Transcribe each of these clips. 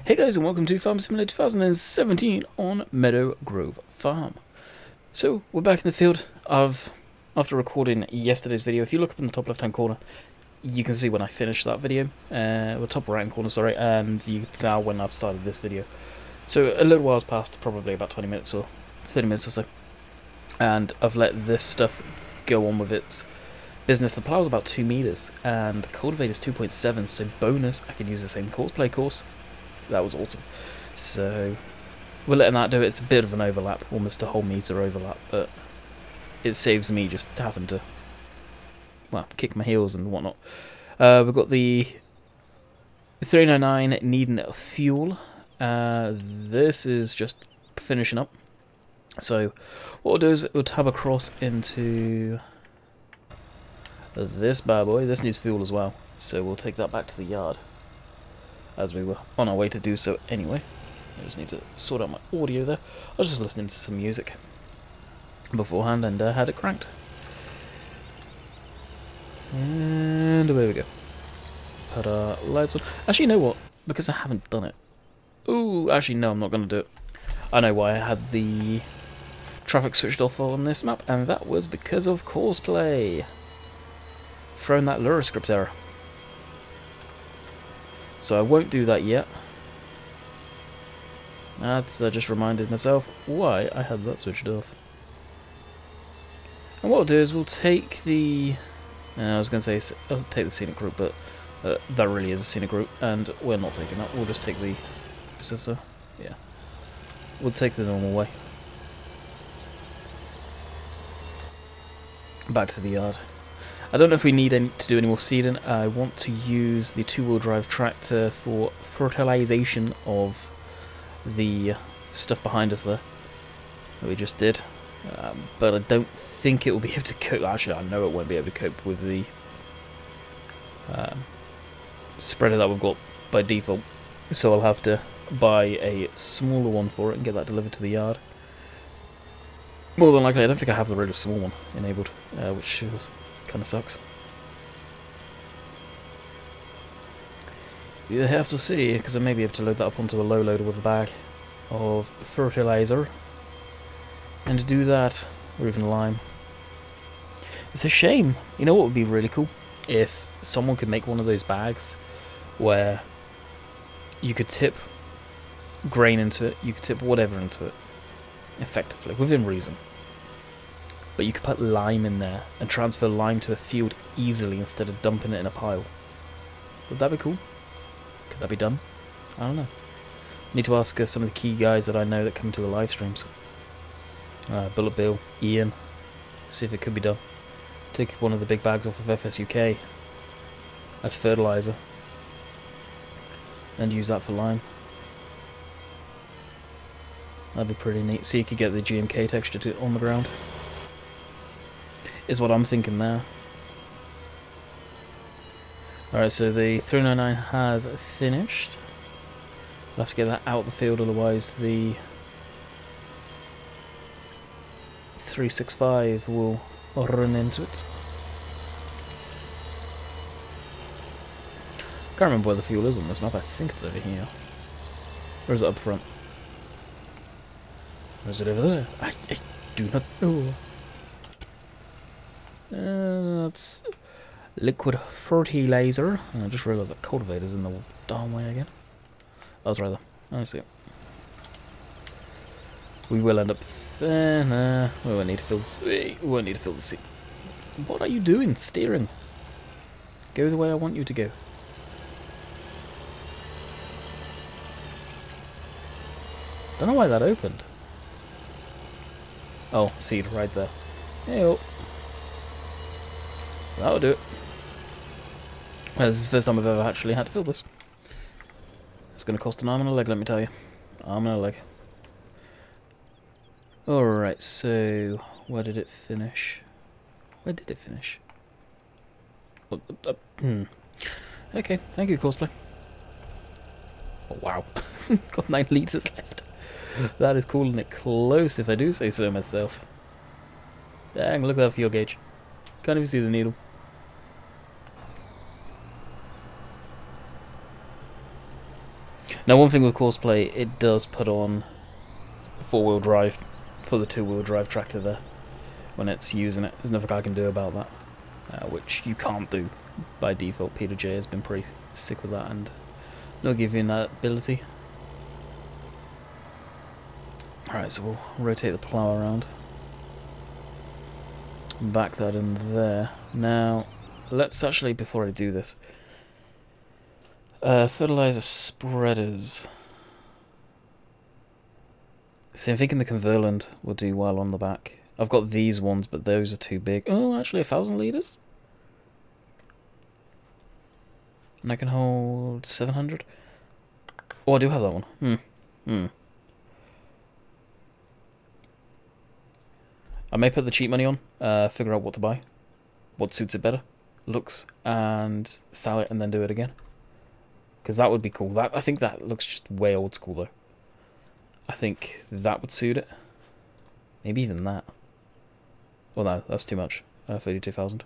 Hey guys, and welcome to Farm Simulator 2017 on Meadow Grove Farm. So, we're back in the field. After recording yesterday's video, if you look up in the top left hand corner, you can see when I finished that video, or top right hand corner, sorry, and you can tell when I've started this video. So, a little while's passed, probably about 20 minutes or 30 minutes or so, and I've let this stuff go on with its business. The plough's about 2 meters, and the cultivator's 2.7, so bonus, I can use the same courseplay course. That was awesome. So we're letting that do it. It's a bit of an overlap, almost a whole meter overlap, but it saves me just having to, well, kick my heels and whatnot. We've got the 399 needing fuel. This is just finishing up. So what we'll do is we'll tab across into this bad boy. This needs fuel as well, so we'll take that back to the yard, as we were on our way to do so anyway. I just need to sort out my audio there. I was just listening to some music beforehand and had it cranked. And away we go. Put our lights on. Actually, you know what? Because I haven't done it. Ooh, actually, no, I'm not going to do it. I know why I had the traffic switched off on this map, and that was because of courseplay. Throwing that Lura script error. So I won't do that yet. That's just reminded myself why I had that switched off. And what we'll do is we'll take the... I was going to say I'll take the scenic route, but that really is a scenic route, and we're not taking that. We'll just take the... Sister? Yeah. We'll take the normal way. Back to the yard. I don't know if we need to do any more seeding. I want to use the two-wheel drive tractor for fertilization of the stuff behind us there that we just did. But I don't think it will be able to cope. Actually, I know it won't be able to cope with the spreader that we've got by default. So I'll have to buy a smaller one for it and get that delivered to the yard. More than likely, I don't think I have the really small one enabled, which kind of sucks. You have to see, because I may be able to load that up onto a low loader with a bag of fertilizer, and to do that, or even lime. It's a shame. You know what would be really cool? If someone could make one of those bags where you could tip grain into it, you could tip whatever into it, effectively, within reason. But you could put lime in there and transfer lime to a field easily instead of dumping it in a pile. Would that be cool? Could that be done? I don't know. Need to ask some of the key guys that I know that come to the live streams. Bullet Bill, Ian. See if it could be done. Take one of the big bags off of FSUK as fertilizer and use that for lime. That'd be pretty neat. So you could get the GMK texture on the ground. Is what I'm thinking there. Alright, so the 399 has finished. I'll have to get that out of the field, otherwise the 365 will run into it. Can't remember where the fuel is on this map. I think it's over here. Or is it up front? Or is it over there? I do not know. That's liquid fertilizer. And I just realised that cultivator's in the darn way again. I was right there. I see it. We will end up... nah, we won't need to fill this. We won't need to fill the seat. What are you doing? Steering. Go the way I want you to go. Don't know why that opened. Oh, seed right there. Hey-oh. That'll do it. Well, this is the first time I've ever actually had to fill this. It's going to cost an arm and a leg, let me tell you. Arm and a leg. Alright, so where did it finish? Where did it finish? Okay, thank you, courseplay. Oh, wow. Got 9 litres left. That is calling it close, if I do say so myself. Dang, look at that fuel gauge. Can't even see the needle. Now, one thing with Courseplay, it does put on 4-wheel drive for the 2-wheel drive tractor there when it's using it. There's nothing I can do about that, which you can't do by default. Peter J has been pretty sick with that and not giving that ability. Alright, so we'll rotate the plough around. Back that in there. Now, let's actually, before I do this, fertilizer spreaders. See, I'm thinking the Converland will do well on the back. I've got these ones, but those are too big. Oh, actually 1,000 litres? And I can hold 700? Oh, I do have that one. I may put the cheap money on, figure out what to buy, what suits it better, looks, and sell it and then do it again. Because that would be cool. That, I think that looks just way old school though. I think that would suit it. Maybe even that. Well, no, that's too much. 32,000.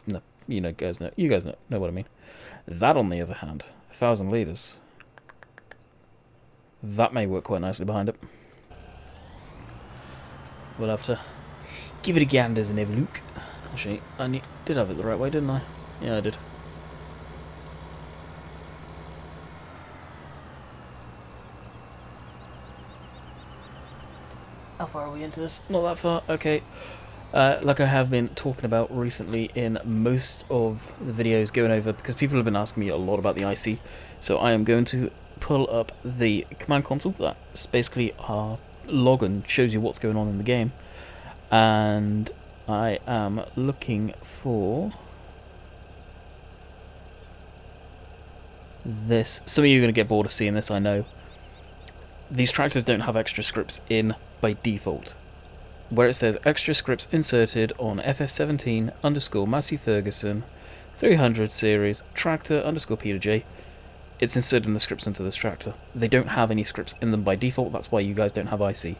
No, you guys know what I mean. That, on the other hand, 1,000 litres. That may work quite nicely behind it. We'll have to give it a gander and have a look. Actually, I did have it the right way, didn't I? Yeah, I did. How far are we into this? Not that far. Okay. Like I have been talking about recently in most of the videos going over, because people have been asking me a lot about the IC, so I am going to pull up the command console. That's basically our login, shows you what's going on in the game, and I am looking for this. Some of you are going to get bored of seeing this, I know. These tractors don't have extra scripts in by default. Where it says extra scripts inserted on FS17 _ Massey Ferguson 300 series tractor _ Peter J, it's inserting the scripts into this tractor. They don't have any scripts in them by default, that's why you guys don't have IC.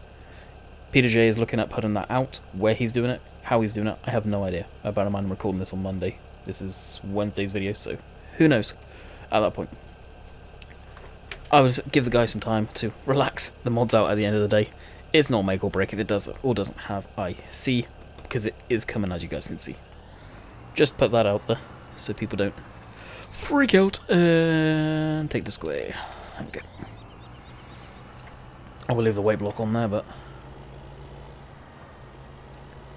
Peter J is looking at putting that out. Where he's doing it, how he's doing it, I have no idea. Bear in mind I'm recording this on Monday. This is Wednesday's video, so who knows at that point. I would give the guy some time to relax the mods out at the end of the day. It's not make or break if it does or doesn't have IC, because it is coming, as you guys can see. Just put that out there so people don't freak out and take the square. There we go. I will leave the weight block on there, but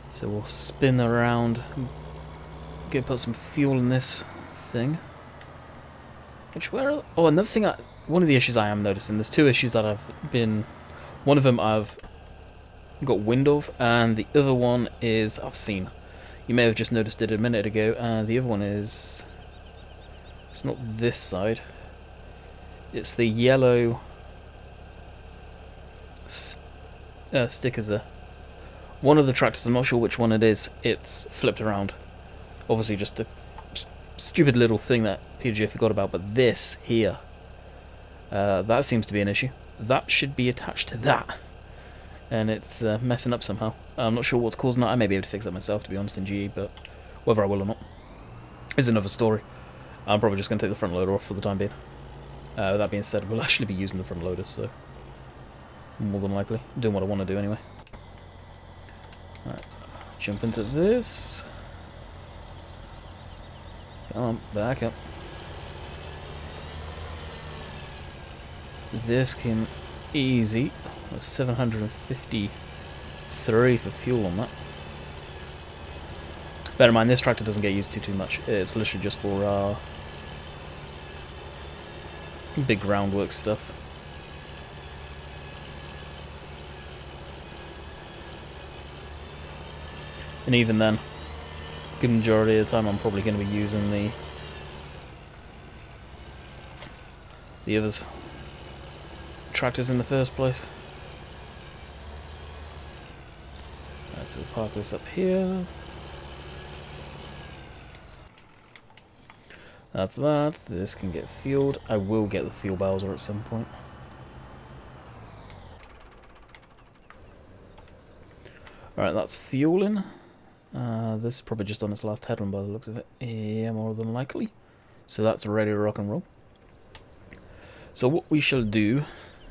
so we'll spin around, put some fuel in this thing. Which where? Oh, another thing. One of the issues I am noticing. There's two issues that I've been. One of them I've got wind of, and the other one is I've seen. You may have just noticed it a minute ago, and the other one is... It's not this side. It's the yellow stickers there. One of the tractors, I'm not sure which one it is, it's flipped around. Obviously just a stupid little thing that PJ forgot about, but this here, that seems to be an issue. That should be attached to that, and it's messing up somehow. I'm not sure what's causing that. I may be able to fix that myself, to be honest, in GE, but whether I will or not is another story. I'm probably just going to take the front loader off for the time being. With that being said, we'll actually be using the front loader, so more than likely doing what I want to do anyway. Alright, jump into this. Come on, back up. This can easy. That's 753 for fuel on that. Bear in mind, this tractor doesn't get used too much. It's literally just for big groundwork stuff. And even then, good majority of the time I'm probably going to be using the others tractors in the first place. Right, so we'll park this up here. That's that. This can get fueled. I will get the fuel bowser at some point. Alright, that's fueling. This is probably just on its last headland by the looks of it. Yeah, more than likely. So that's ready to rock and roll. So what we shall do...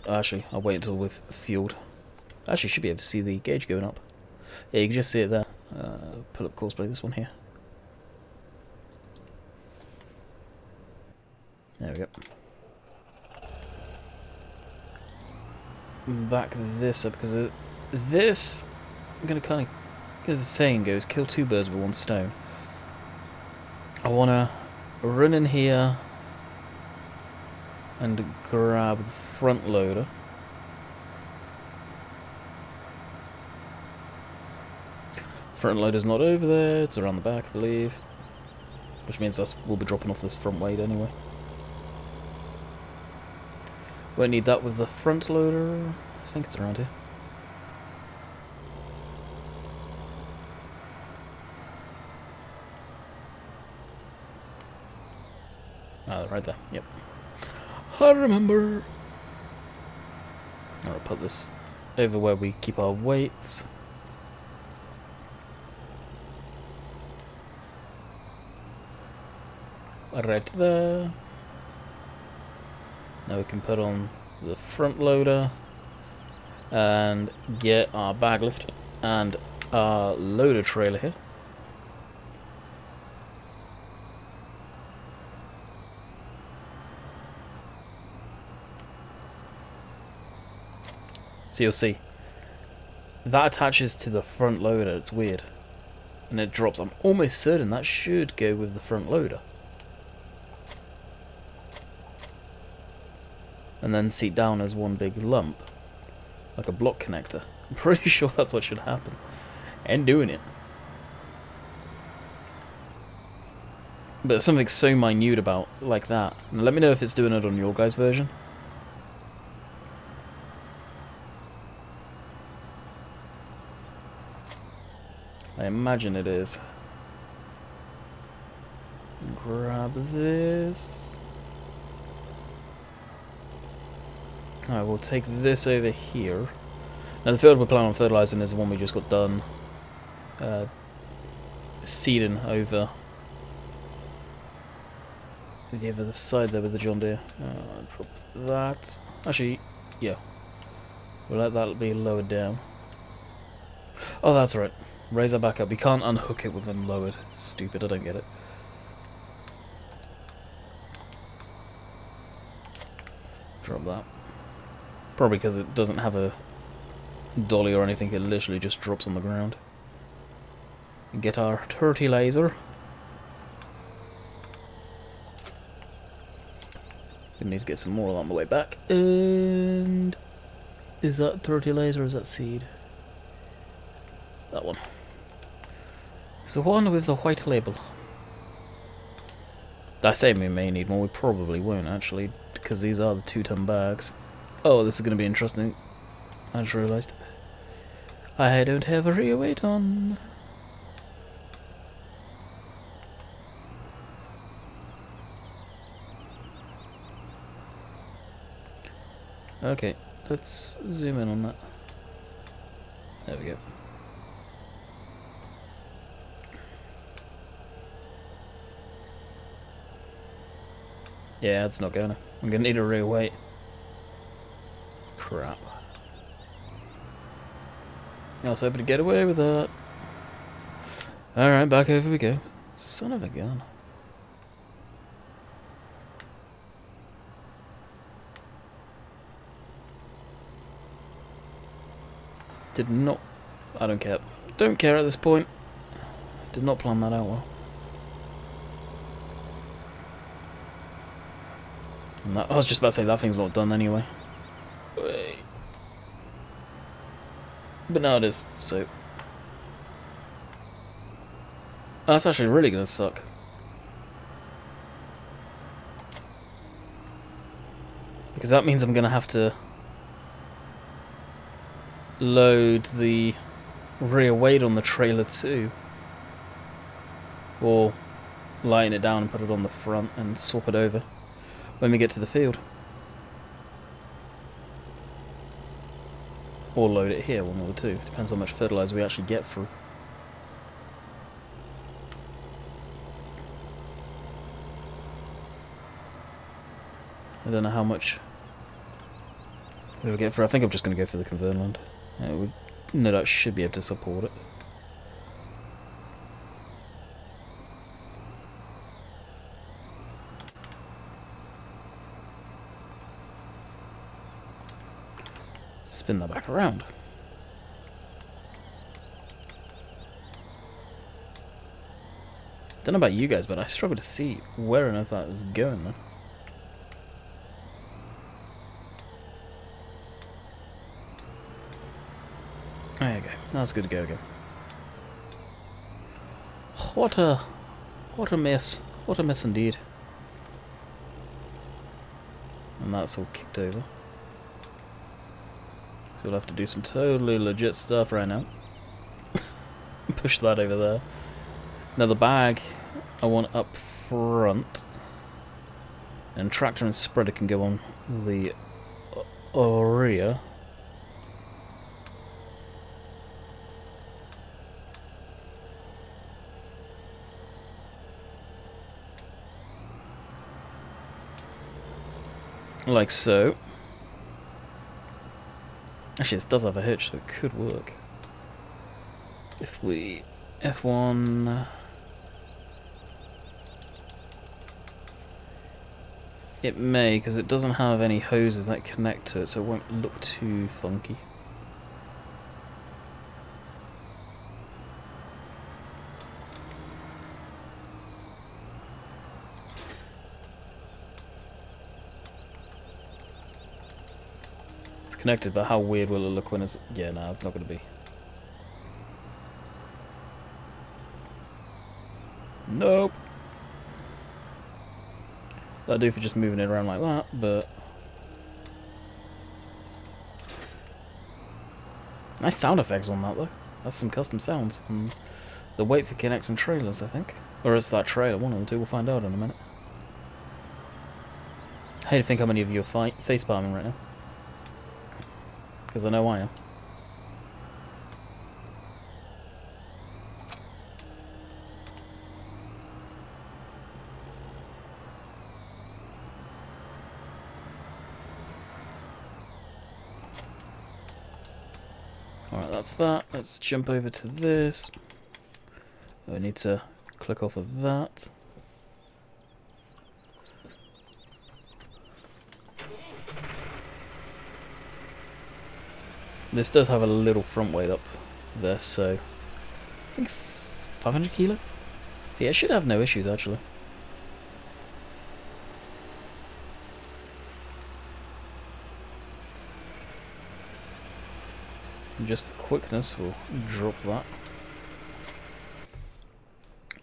Actually, I'll wait until we've fueled. Actually, should be able to see the gauge going up. Yeah, you can just see it there. Pull up course play, this one here. There we go. Back this up, because this... I'm going to kind of... As the saying goes, kill two birds with one stone. I want to run in here and grab the front loader. Front loader's not over there, it's around the back, I believe. Which means we'll be dropping off this front weight anyway. Won't need that with the front loader. I think it's around here. Ah, right there, yep. I remember. I'll put this over where we keep our weights. Right there. Now we can put on the front loader and get our bag lift and our loader trailer here. So you'll see that attaches to the front loader. It's weird, and it drops. I'm almost certain that should go with the front loader. And then seat down as one big lump, like a block connector. I'm pretty sure that's what should happen. And doing it. But something so minute about like that. Now, let me know if it's doing it on your guys' version. I imagine it is. Grab this. Alright, we'll take this over here. Now the field we're planning on fertilising is the one we just got done seeding over the other side there with the John Deere. Drop that. Actually, yeah. We'll let that be lowered down. Oh, that's right. Raise that back up. We can't unhook it with them lowered. Stupid, I don't get it. Drop that. Probably because it doesn't have a dolly or anything, it literally just drops on the ground. Get our turkey laser. We need to get some more on the way back. And is that 30 laser or is that seed? That one. So one with the white label. I say we may need more, we probably won't actually, because these are the 2-ton bags. Oh, this is going to be interesting. I just realised. I don't have a rear weight on. Okay, let's zoom in on that. There we go. Yeah, it's not going to. I'm going to need a rear weight. Crap. I was hoping to get away with that. Alright, back over we go. Son of a gun. Did not... I don't care. Don't care at this point. Did not plan that out well. And that, I was just about to say that thing's not done anyway. Wait. But now it is, so... That's actually really gonna suck. Because that means I'm gonna have to load the rear weight on the trailer too. Or lighten it down and put it on the front and swap it over when we get to the field. Or load it here, one or the two. Depends how much fertilizer we actually get through. I don't know how much We'll get for. I think I'm just going to go for the Converland. We no doubt should be able to support it. Spin that back around. Don't know about you guys, but I struggle to see where on earth that was going then. There you go. That's good to go again. What a miss. What a miss indeed. And that's all kicked over. So we'll have to do some totally legit stuff right now. Push that over there. Now the bag I want up front, and tractor and spreader can go on the rear. Like so. Actually, this does have a hitch, so it could work. If we F1... It may, because it doesn't have any hoses that connect to it, so it won't look too funky. It's connected, but how weird will it look when it's... Yeah, nah, it's not going to be. Nope. That'll do for just moving it around like that, but... Nice sound effects on that, though. That's some custom sounds. The wait for connecting trailers, I think. Or is that trailer? One of the two. We'll find out in a minute. I hate to think how many of you are facepalming right now. Because I know I am. Alright, that's that. Let's jump over to this. I need to click off of that. This does have a little front weight up there, so I think it's 500 kilo. So yeah, it should have no issues actually. And just for quickness, we'll drop that.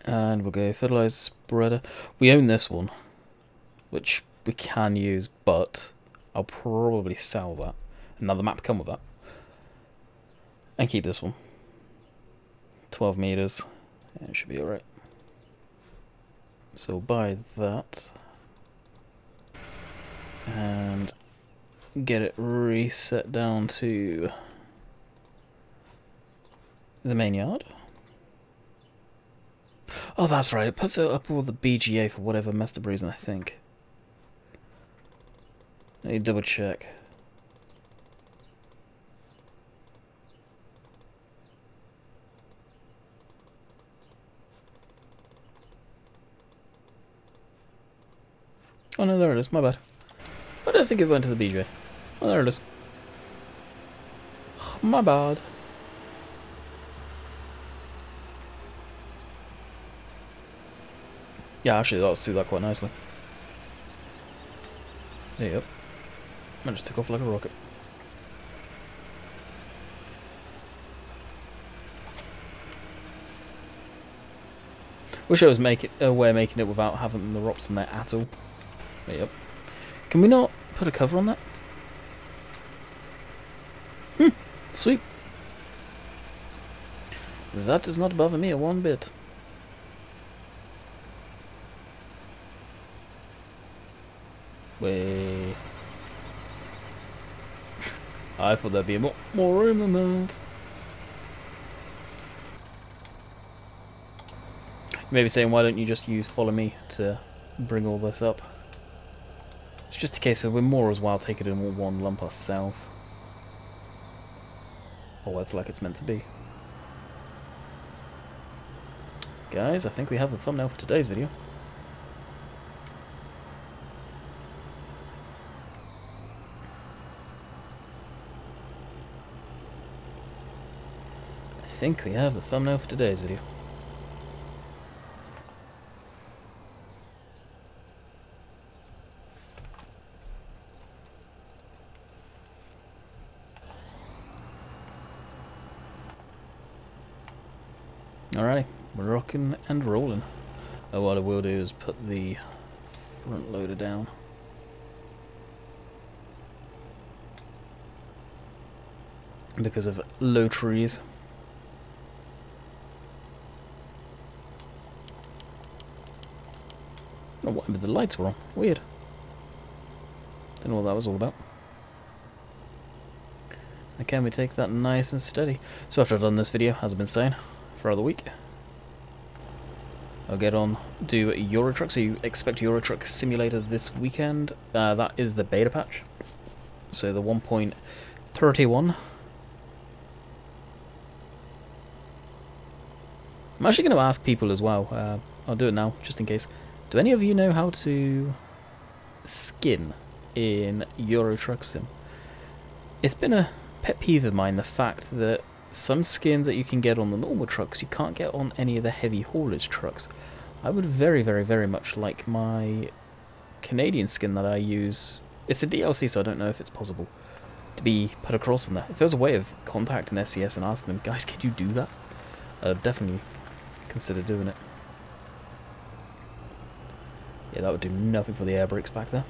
And we'll go fertilizer spreader. We own this one, which we can use, but I'll probably sell that. And now the map come with that. And keep this one. 12 meters. Yeah, it should be alright. So buy that. And get it reset down to the main yard. Oh, that's right. It puts it up all the BGA for whatever messed up reason, I think. Let me double check. Oh no, there it is. My bad. I don't think it went to the BGA. Oh, there it is. My bad. Yeah, actually, that'll suit that quite nicely. There you go. I just took off like a rocket. Wish I was a way of making it without having the ROPS in there at all. There you go. Can we not put a cover on that? Sweet. That does not bother me a one bit. Way. I thought there'd be more room than that. You may be saying, why don't you just use follow me to bring all this up? It's just a case of we're more as well taking it in all one lump ourselves. Oh, that's like it's meant to be. Guys, I think we have the thumbnail for today's video. I think we have the thumbnail for today's video. Alrighty, we're rocking and rolling. Oh, what I will do is put the front loader down. Because of low trees. Oh, whatever, the lights were on. Weird. Don't know what that was all about. Okay, we take that nice and steady. So after I've done this video, as I've been saying, for the week, I'll get on, do Euro Truck. So you expect Euro Truck Simulator this weekend. That is the beta patch. So the 1.31. I'm actually going to ask people as well. I'll do it now, just in case. Do any of you know how to skin in Euro Truck Sim? It's been a pet peeve of mine, the fact that some skins that you can get on the normal trucks, you can't get on any of the heavy haulage trucks. I would very, very, very much like my Canadian skin that I use. It's a DLC, so I don't know if it's possible to be put across on there. If there was a way of contacting SCS and asking them, guys, can you do that? I'd definitely consider doing it. Yeah, that would do nothing for the air brakes back there.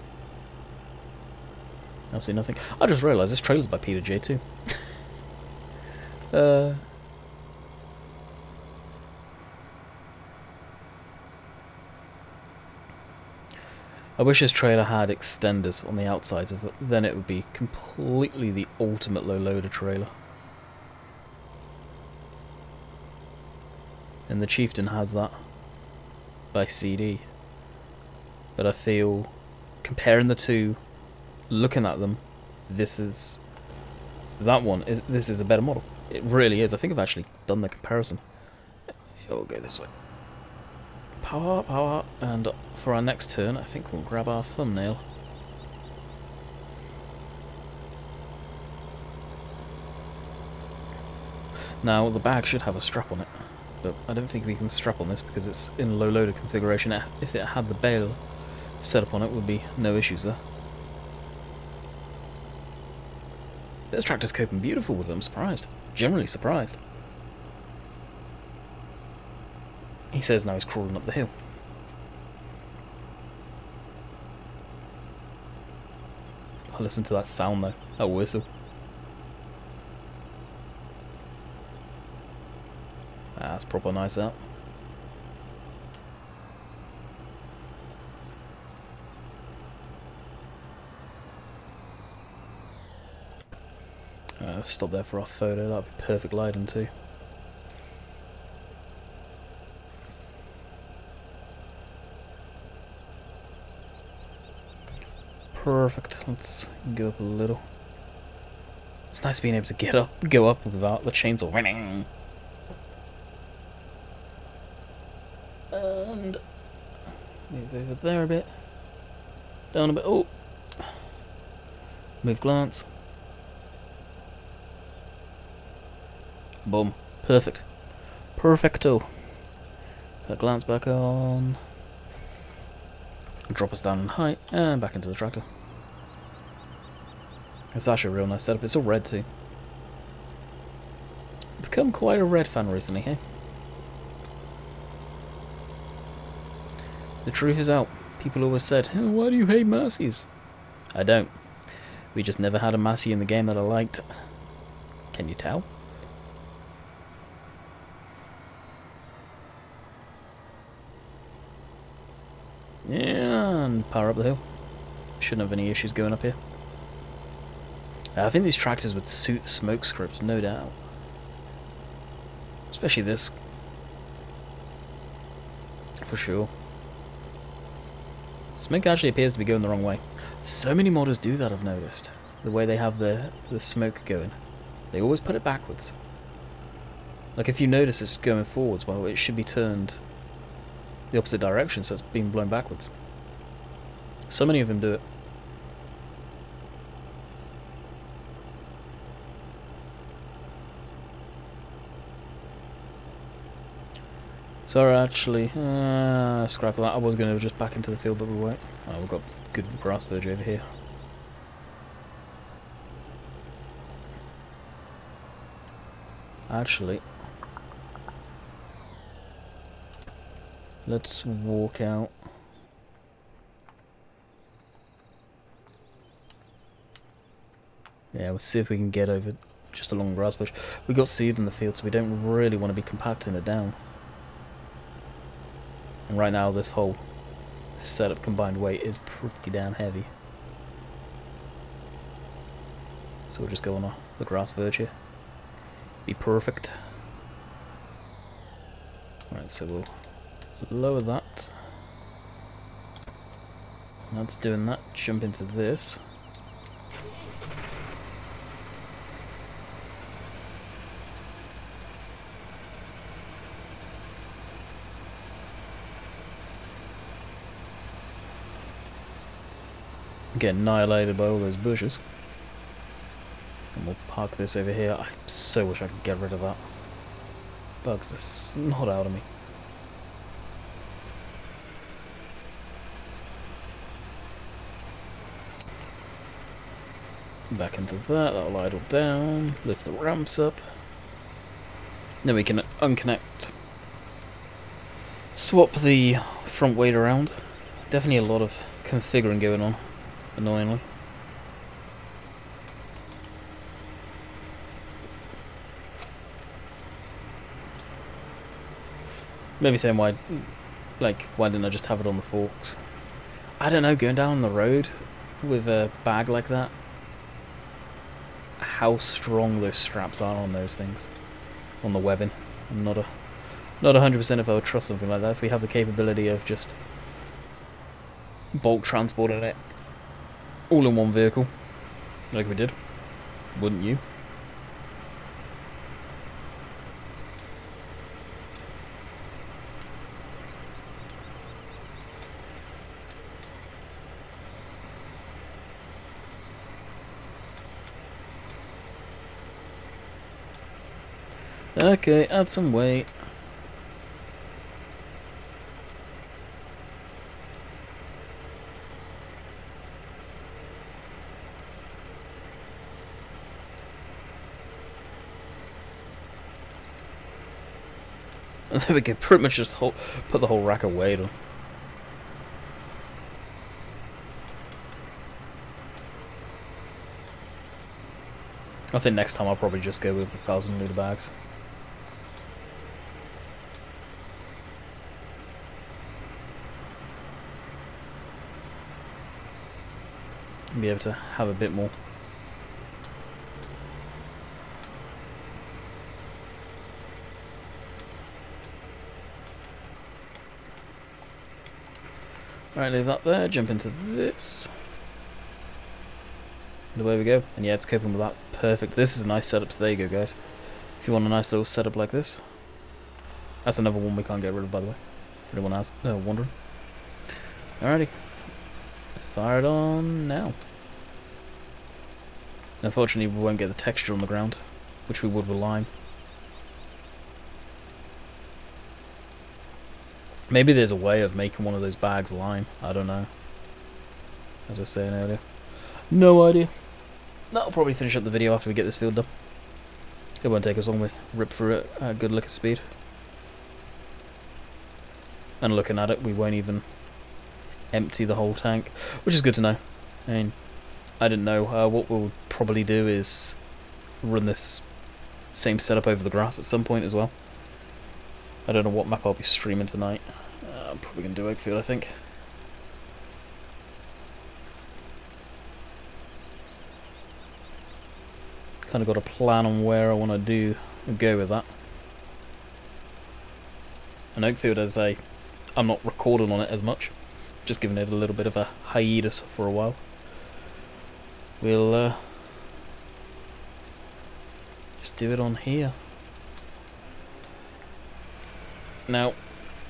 I'll see nothing. I just realised this trailer's by Peter J too. I wish this trailer had extenders on the outsides of it, then it would be completely the ultimate low loader trailer. And the Chieftain has that by CD. But I feel, comparing the two, looking at them, this is a better model. It really is. I think I've actually done the comparison. It'll go this way. Power up, power up. And for our next turn, I think we'll grab our thumbnail. Now, the bag should have a strap on it, but I don't think we can strap on this because it's in low loader configuration. If it had the bale set up on it, would be no issues there. This tractor's coping beautiful with it, I'm surprised. Generally surprised. He says now he's crawling up the hill. I listen to that sound though, that whistle. That's proper nice out. Stop there for our photo, that would be perfect lighting too. Perfect, let's go up a little. It's nice being able to go up without the chainsaw running. And move over there a bit. Down a bit, oh! Move glance. Boom. Perfect. Perfecto. Put glance back on. Drop us down in height and back into the tractor. It's actually a real nice setup. It's all red too. Become quite a red fan recently, hey? The truth is out. People always said, oh, why do you hate Massies? I don't. We just never had a Massey in the game that I liked. Can you tell? Yeah, and power up the hill. Shouldn't have any issues going up here. I think these tractors would suit smoke script, no doubt. Especially this. For sure. Smoke actually appears to be going the wrong way. So many modders do that, I've noticed. The way they have the smoke going. They always put it backwards. Like if you notice it's going forwards, well it should be turned the opposite direction so it's being blown backwards. So many of them do it. So actually, scrap that. I was going to just back into the field, but we won't. Oh, we've got good grass verge over here. Actually, let's walk out. Yeah, we'll see if we can get over just along grass verge. We've got seed in the field, so we don't really want to be compacting it down. And right now this whole setup combined weight is pretty damn heavy. So we'll just go on the grass verge here. Be perfect. Right, so we'll lower that. That's doing that. Jump into this. Get annihilated by all those bushes. And we'll park this over here. I so wish I could get rid of that. Bugs the snot out of me. Back into that, that'll idle down, lift the ramps up. Then we can unconnect. Swap the front weight around. Definitely a lot of configuring going on. Annoyingly. Maybe saying why didn't I just have it on the forks? I don't know, going down the road with a bag like that, how strong those straps are on those things, on the webbing. I'm not 100% if I would trust something like that. If we have the capability of just bulk transporting it all in one vehicle, like we did, wouldn't you? Okay, add some weight. And there we go, pretty much just put the whole rack of weight on. I think next time I'll probably just go with 1,000 litre bags. Be able to have a bit more. Right, leave that there, jump into this. And away we go. And yeah, it's coping with that perfect. This is a nice setup, so there you go, guys. If you want a nice little setup like this. That's another one we can't get rid of, by the way. If anyone has wondering. Alrighty. Fire it on now. Unfortunately, we won't get the texture on the ground, which we would with lime. Maybe there's a way of making one of those bags lime. I don't know. As I was saying earlier. No idea. That'll probably finish up the video after we get this field done. It won't take us long. We rip through it at a good lick of speed. And looking at it, we won't even empty the whole tank, which is good to know. I mean, I didn't know. What we'll probably do is run this same setup over the grass at some point as well. I don't know what map I'll be streaming tonight. I'm probably going to do Oakfield, I think. Kind of got a plan on where I want to go with that. And Oakfield, as I'm not recording on it as much. just giving it a little bit of a hiatus for a while. We'll just do it on here. Now,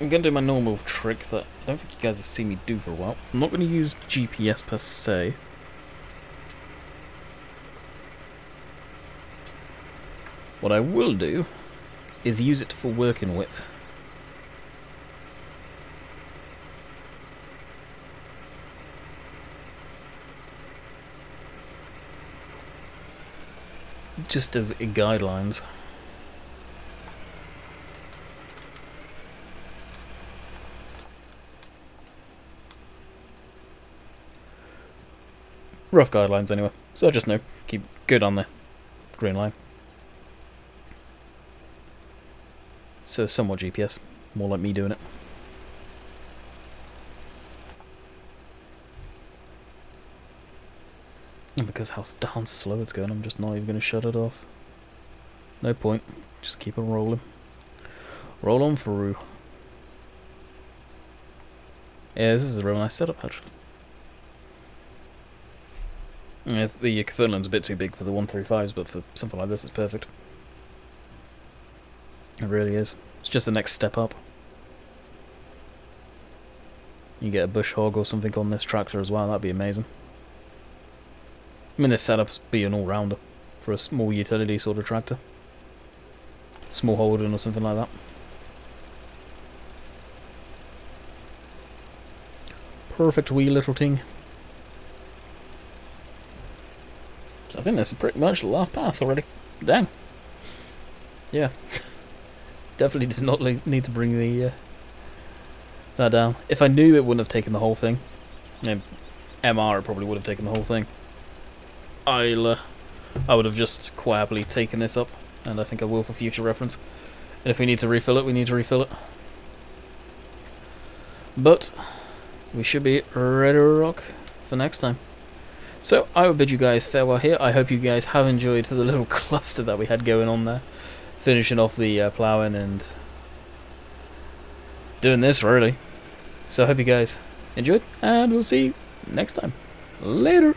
I'm going to do my normal trick that I don't think you guys have seen me do for a while. I'm not going to use GPS per se. What I will do is use it for working with. Just as guidelines. Rough guidelines anyway, so I just know. Keep good on the green line. So somewhat GPS, more like me doing it. And because how darn slow it's going, I'm just not even going to shut it off. No point, just keep on rolling. Roll on through. Yeah, this is a real nice setup actually. Yeah, the Kverneland's a bit too big for the 135s, but for something like this it's perfect. It really is. It's just the next step up. You get a bush hog or something on this tractor as well, that'd be amazing. I mean, this setup's be an all-rounder for a small utility sort of tractor. Small Holden or something like that. Perfect wee little thing. So I think this is pretty much the last pass already. Dang. Yeah. Definitely did not need to bring the that down. If I knew it wouldn't have taken the whole thing, MR it probably would have taken the whole thing. I would have just quite happily taken this up, and I think I will for future reference. And if we need to refill it, we need to refill it. But we should be ready to rock for next time. So I will bid you guys farewell here. I hope you guys have enjoyed the little cluster that we had going on there. Finishing off the ploughing and doing this really. So I hope you guys enjoyed, and we'll see you next time. Later.